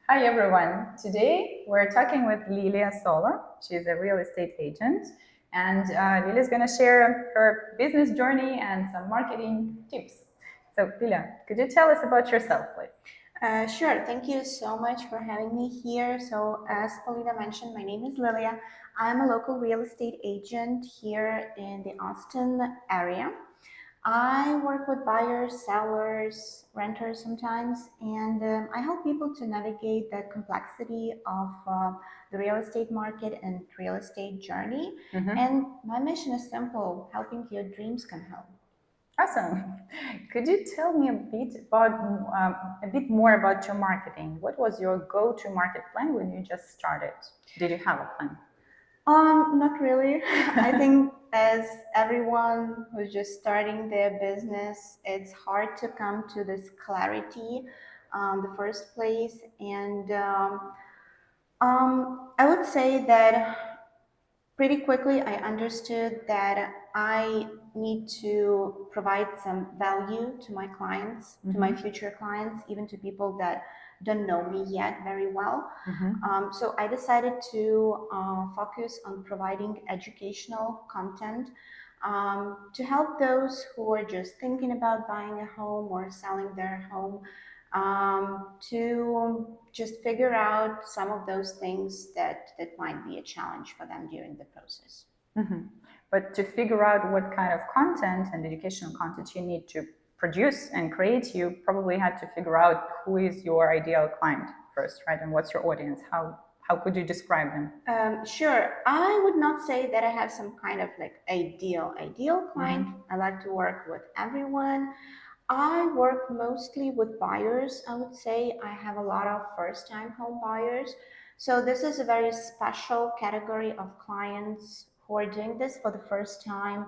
Hi everyone. Today we're talking with Liliia Sola. She's a real estate agent, and Lilia is going to share her business journey and some marketing tips. So, Lilia, could you tell us about yourself, please? Sure. Thank you so much for having me here. So, as Paulina mentioned, my name is Liliia. I'm a local real estate agent here in the Austin area. I work with buyers, sellers, renters sometimes, and I help people to navigate the complexity of the real estate market and real estate journey. And my mission is simple: helping your dreams come home. Awesome. Could you tell me a bit more about your marketing? What was your go-to market plan when you just started? Did you have a plan? Not really. I think as everyone who's just starting their business, it's hard to come to this clarity, the first place. And I would say that pretty quickly I understood that I need to provide some value to my clients, to my future clients, even to people that don't know me yet very well. So I decided to focus on providing educational content to help those who are just thinking about buying a home or selling their home to just figure out some of those things that might be a challenge for them during the process. But to figure out what kind of content and educational content you need to produce and create, you probably had to figure out who is your ideal client first, right? And what's your audience? How could you describe them? Sure. I would not say that I have some kind of like ideal client. I like to work with everyone. I work mostly with buyers. I would say I have a lot of first time home buyers. So this is a very special category of clients who are doing this for the first time,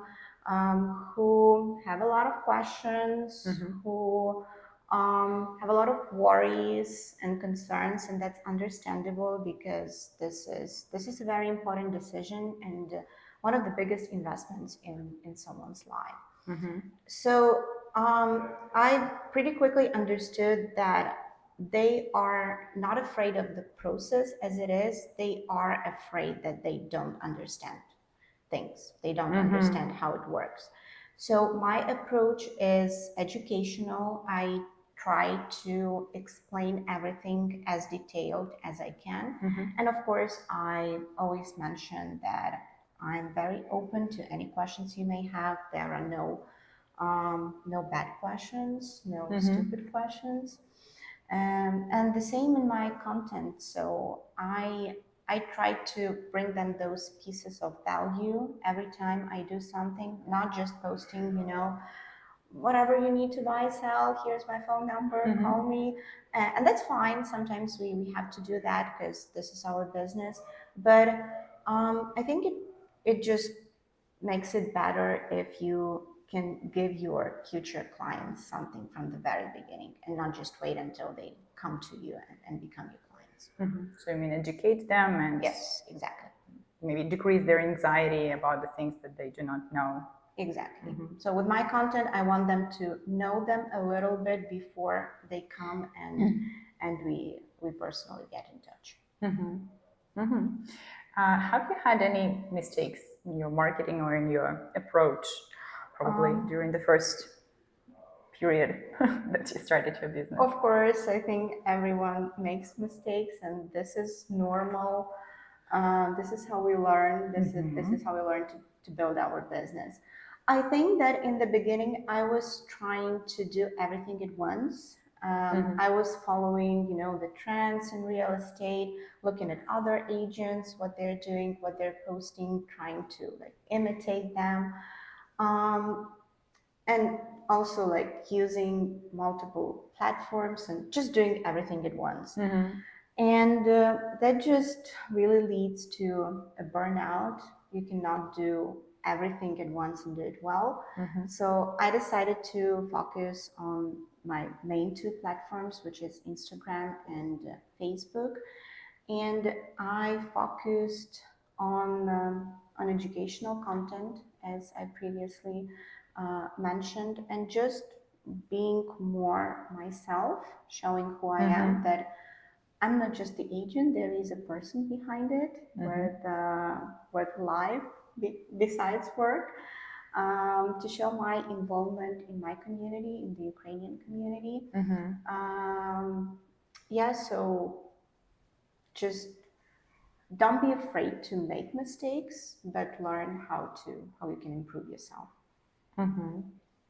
who have a lot of questions, who have a lot of worries and concerns, and that's understandable because this is a very important decision and one of the biggest investments in someone's life. So I pretty quickly understood that they are not afraid of the process as it is. They are afraid that they don't understand things. They don't understand how it works. So my approach is educational. I try to explain everything as detailed as I can. And of course, I always mention that I'm very open to any questions you may have. There are no bad questions, no stupid questions. And the same in my content. So I try to bring them those pieces of value every time I do something, not just posting, whatever you need to buy, sell, here's my phone number, call me. And that's fine. Sometimes we have to do that because this is our business. But I think it just makes it better if you can give your future clients something from the very beginning and not just wait until they come to you and become your clients. So, I mean, educate them and Yes, exactly. maybe decrease their anxiety about the things that they do not know. Exactly. So with my content, I want them to know them a little bit before they come and we personally get in touch. Have you had any mistakes in your marketing or in your approach, probably during the first period that you started your business? Of course, I think everyone makes mistakes, and this is normal. This is how we learn. This is how we learn to build our business. I think that in the beginning, I was trying to do everything at once. I was following, the trends in real estate, looking at other agents, what they're doing, what they're posting, trying to like imitate them. Um, and also like using multiple platforms and just doing everything at once. And that just really leads to a burnout. You cannot do everything at once and do it well. So I decided to focus on my main two platforms, which is Instagram and Facebook. And I focused on educational content, as I previously mentioned, and just being more myself, showing who I am. That I'm not just the agent. There is a person behind it with life besides work, to show my involvement in my community, in the Ukrainian community. Yeah, so just don't be afraid to make mistakes, but learn how you can improve yourself.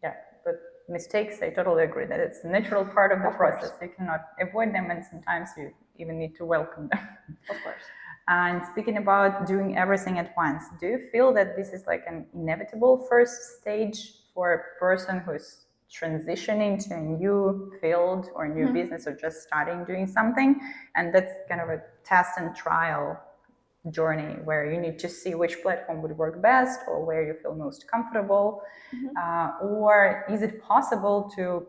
Yeah, but mistakes, I totally agree that it's a natural part of the Of course. process. You cannot avoid them, and sometimes you even need to welcome them. Of course. And speaking about doing everything at once, do you feel that this is like an inevitable first stage for a person who's transitioning to a new field or a new business or just starting doing something? And that's kind of a test and trial journey where you need to see which platform would work best or where you feel most comfortable. Or is it possible to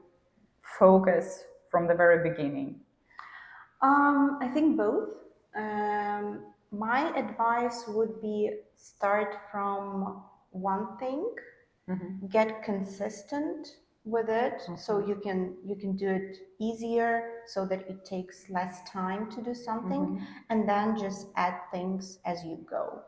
focus from the very beginning? I think both. My advice would be start from one thing, get consistent with it, so you can do it easier, so that it takes less time to do something, and then just add things as you go.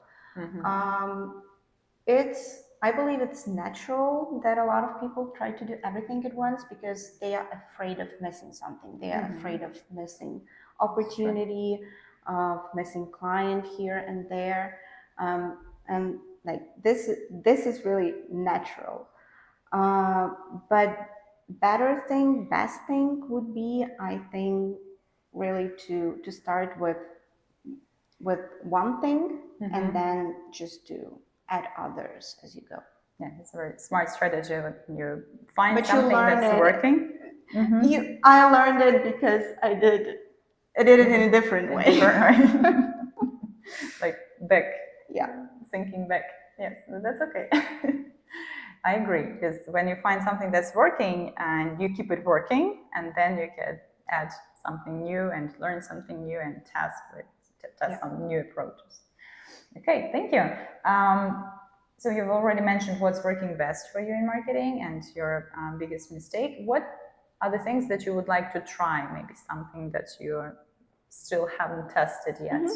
I believe it's natural that a lot of people try to do everything at once because they are afraid of missing something. They are afraid of missing opportunity, of missing client here and there, and like this is really natural. But best thing would be, I think, really to start with one thing and then just to add others as you go. Yeah, it's a very smart strategy. When you find But you something learn that's it. working. I learned it because I did it in a different way. Like back, Yeah. thinking back. Yes, that's okay. I agree, because when you find something that's working and you keep it working, and then you can add something new and learn something new and test some new approaches. Okay, thank you. So you've already mentioned what's working best for you in marketing and your biggest mistake. What are the things that you would like to try? Maybe something that you still haven't tested yet.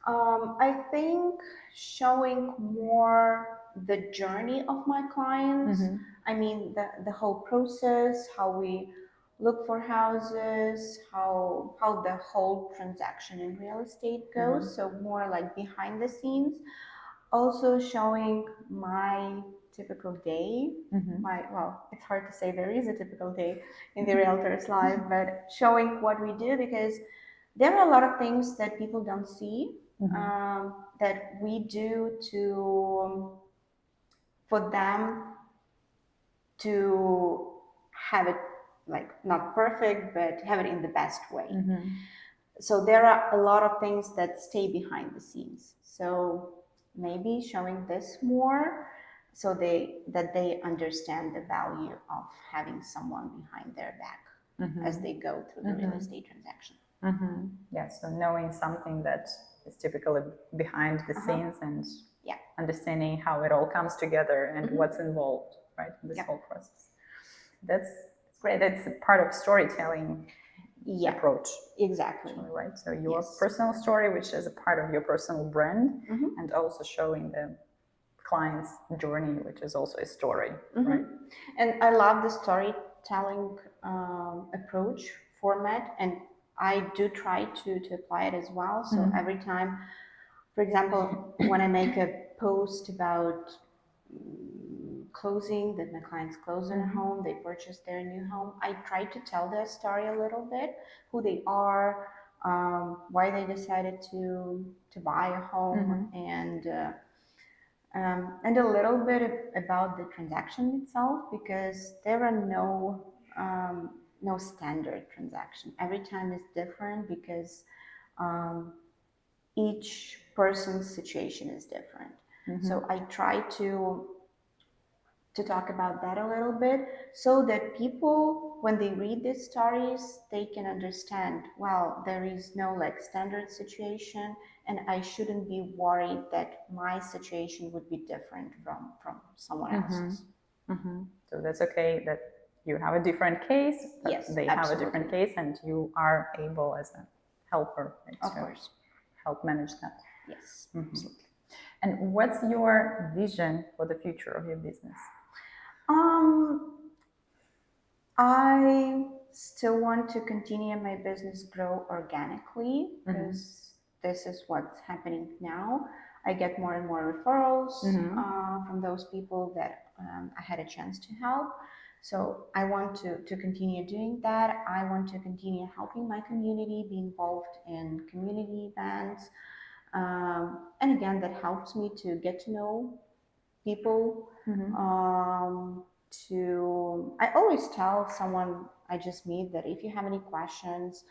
I think showing more the journey of my clients. I mean, the whole process, how we look for houses, how the whole transaction in real estate goes. So more like behind the scenes. Also showing my typical day. It's hard to say there is a typical day in the realtor's life, but showing what we do, because there are a lot of things that people don't see, that we do to for them to have it, like, not perfect, but have it in the best way. So there are a lot of things that stay behind the scenes. So maybe showing this more, so they understand the value of having someone behind their back as they go through the real estate transaction. Yeah, so knowing something that is typically behind the scenes and understanding how it all comes together and what's involved, right, in this whole process. That's great. That's a part of storytelling approach. Exactly. Right. So your personal story, which is a part of your personal brand, and also showing the client's journey, which is also a story, right? And I love the storytelling approach format, and I do try to apply it as well. So every time, for example, when I make a post about closing, that my clients close their home, they purchase their new home, I try to tell their story a little bit, who they are, why they decided to buy a home, and a little bit about the transaction itself, because there are no standard transaction. Every time is different, because each person's situation is different. So I try to talk about that a little bit, so that people, when they read these stories, they can understand, well, there is no like standard situation, and I shouldn't be worried that my situation would be different from someone else's. So that's okay that you have a different case, but Yes, they have a different absolutely. case, and you are able as a helper, right, Of to course. help manage that. Yes. Absolutely. And what's your vision for the future of your business? I still want to continue my business grow organically because this is what's happening now. I get more and more referrals from those people that I had a chance to help. So I want to continue doing that. I want to continue helping my community, be involved in community events. And again, that helps me to get to know people. I always tell someone I just meet that if you have any questions,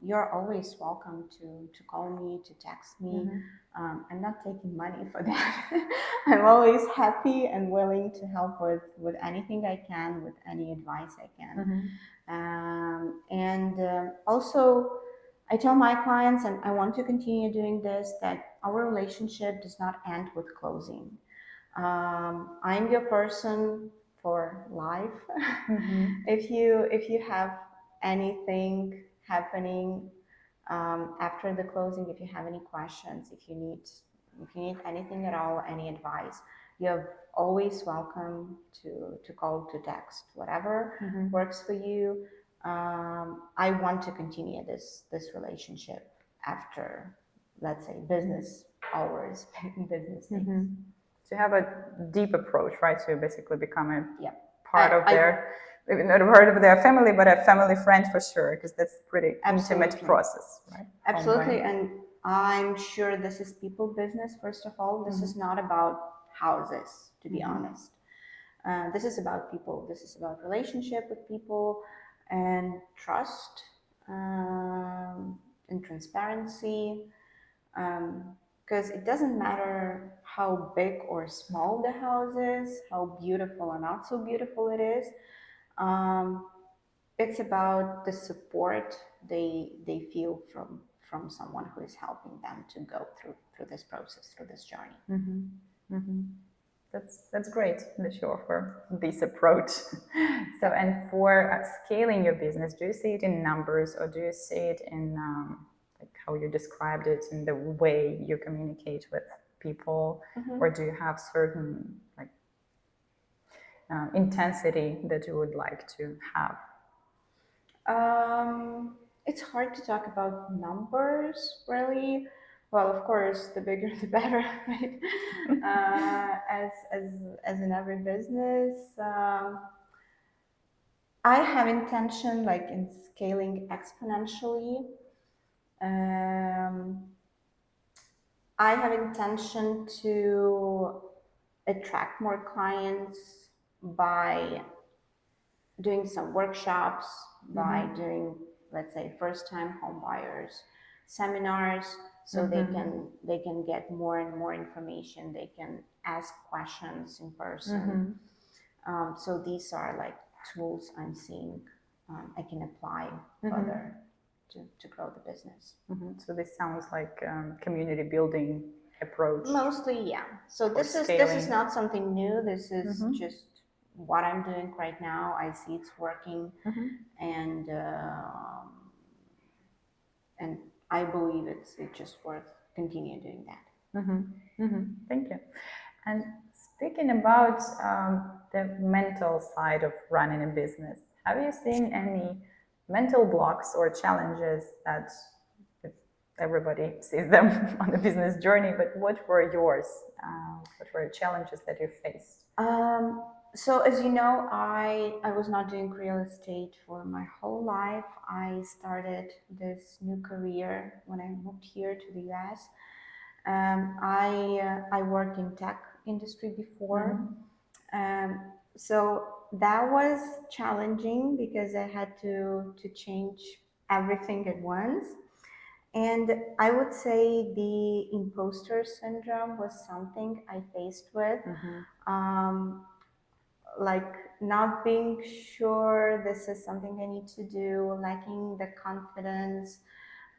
you're always welcome to call me, to text me. I'm not taking money for that. I'm always happy and willing to help with anything I can, with any advice I can. Also, I tell my clients, and I want to continue doing this, that our relationship does not end with closing. I'm your person for life. If you have anything happening after the closing, if you have any questions, if you need anything at all, any advice, you're always welcome to call, to text, whatever works for you. I want to continue this relationship after, let's say, business hours, business days. To have a deep approach, right? To basically become a Yeah. part of their, maybe not a part of their family, but a family friend for sure, because that's a pretty intimate process, right? Absolutely. And I'm sure this is people business, first of all. This is not about houses, to be honest. This is about people. This is about relationship with people and trust and transparency. Because it doesn't matter how big or small the house is, how beautiful or not so beautiful it is. It's about the support they feel from someone who is helping them to go through this process, through this journey. That's great that you offer this approach. So, and for scaling your business, do you see it in numbers, or do you see it in like how you described it, in the way you communicate with people, or do you have certain like intensity that you would like to have? It's hard to talk about numbers, really. Well, of course, the bigger the better, right? As in every business, I have intention, like in scaling exponentially. Um, I have intention to attract more clients by doing some workshops, by doing, let's say, first-time home buyers seminars, so they can get more and more information. They can ask questions in person. So these are like tools I'm seeing I can apply further to grow the business. So this sounds like community building approach. Mostly, yeah. So this is not something new. This is just what I'm doing right now. I see it's working, and I believe it's just worth continue doing that. Thank you. And speaking about the mental side of running a business, have you seen any mental blocks or challenges that everybody sees them on the business journey, but what were yours? What were challenges that you faced? So as you know, I was not doing real estate for my whole life. I started this new career when I moved here to the US. I worked in tech industry before. So that was challenging because I had to change everything at once. And I would say the imposter syndrome was something I faced with. Like not being sure this is something I need to do, lacking the confidence.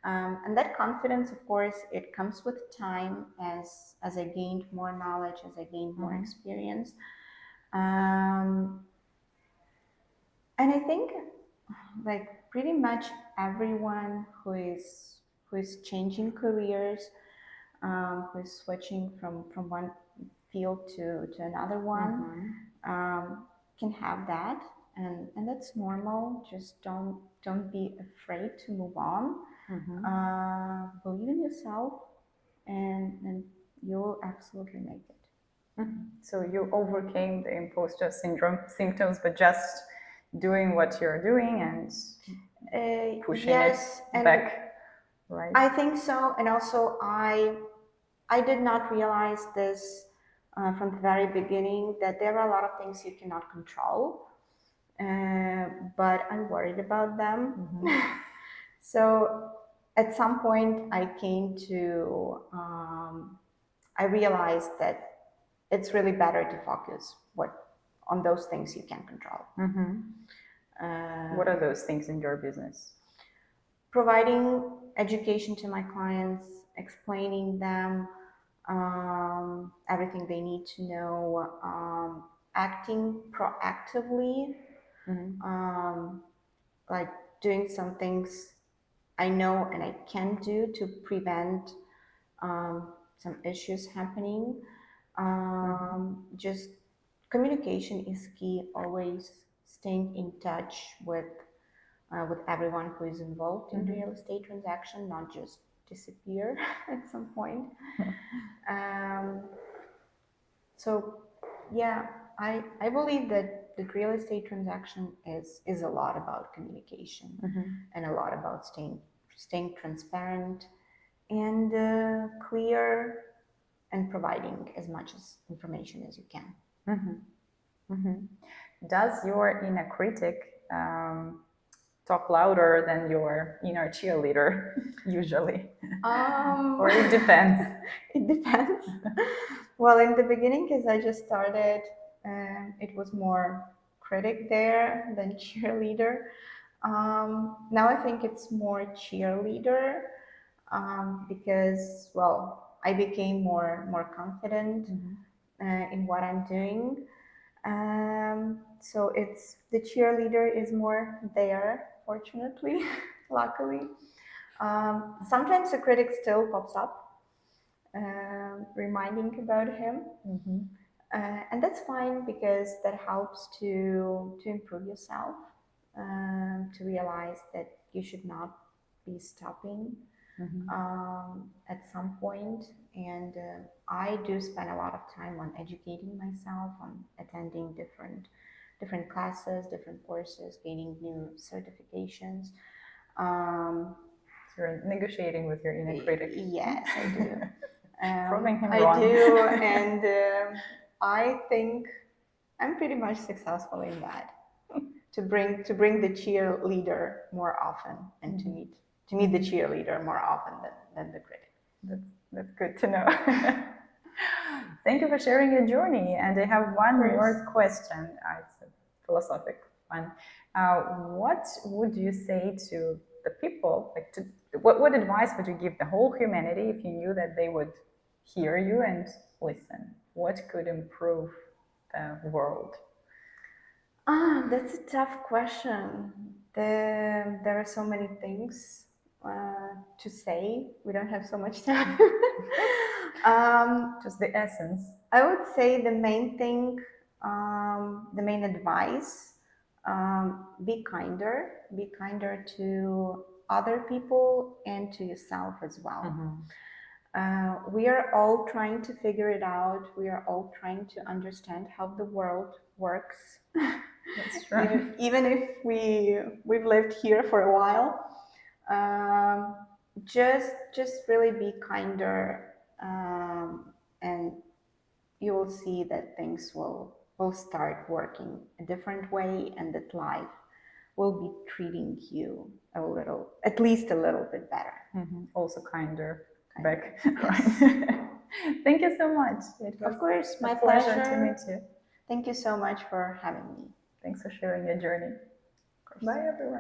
And that confidence, of course, it comes with time as I gained more knowledge, as I gained more experience. And I think like pretty much everyone who is changing careers, who is switching from one field to another one, can have that, and that's normal. Just don't be afraid to move on. Believe in yourself, and you'll absolutely make it. So you overcame the imposter syndrome symptoms, but just doing what you're doing and pushing Yes, it back, right? I think so. And also, I did not realize this from the very beginning, that there are a lot of things you cannot control, but I'm worried about them. So at some point, I realized that it's really better to focus on those things you can control. What are those things in your business? Providing education to my clients, explaining them everything they need to know, acting proactively, like doing some things I know and I can do to prevent some issues happening. Just communication is key. Always staying in touch with everyone who is involved in real estate transaction, not just disappear at some point. So yeah, I believe that the real estate transaction is a lot about communication, and a lot about staying transparent and clear, and providing as much information as you can. Does your inner critic talk louder than your inner cheerleader usually? Or it depends? It depends. Well, in the beginning, as I just started, it was more critic there than cheerleader. Now I think it's more cheerleader, because, well, I became more confident in what I'm doing. So it's the cheerleader is more there, fortunately, luckily. Sometimes the critic still pops up, reminding about him, and that's fine, because that helps to improve yourself, to realize that you should not be stopping at some point. And I do spend a lot of time on educating myself, on attending different classes, different courses, gaining new certifications. So you're negotiating with your inner critic. Yes, I do. Proving him I wrong. do, and I think I'm pretty much successful in that. To bring the cheerleader more often, and to meet the cheerleader more often than the critic. That's good to know. Thank you for sharing your journey. And I have one more question. It's a philosophical one. What would you say to the people? Like, what advice would you give the whole humanity if you knew that they would hear you and listen? What could improve the world? That's a tough question. There are so many things to say. We don't have so much time. Just the essence. I would say the main thing, the main advice, be kinder to other people and to yourself as well. We are all trying to figure it out. We are all trying to understand how the world works. That's true. Even if we've lived here for a while, just really be kinder, and you will see that things will start working a different way, and that life will be treating you at least a little bit better. Also kinder back. Right. Thank you so much. It was Of course, my pleasure to meet you. Thank you so much for having me. Thanks for sharing your journey. Bye, everyone.